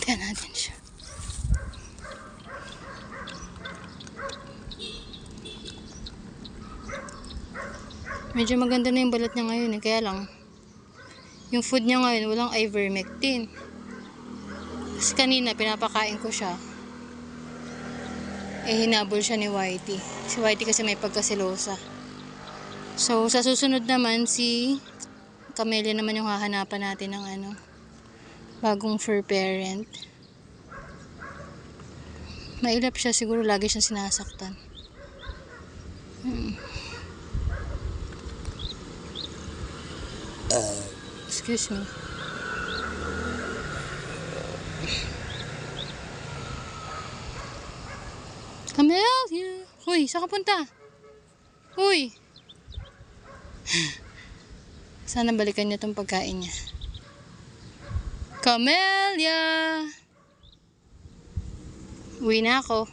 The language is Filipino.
Bantayan natin siya. Medyo maganda na yung balat niya ngayon eh. Kaya lang, yung food niya ngayon, walang ivermectin. Kasi kanina, pinapakain ko siya. Eh, hinabol siya ni Whitey. Si Whitey kasi may pagkasilosa. So, sa susunod naman, si Camellia naman yung hahanapan natin ng bagong fur parent. Mailap siya, siguro lagi siyang sinasaktan. Excuse me. Camellia! Uy, saan ka punta? Uy! Sana balikan niya tong pagkain niya. Camellia! Uwi na ako.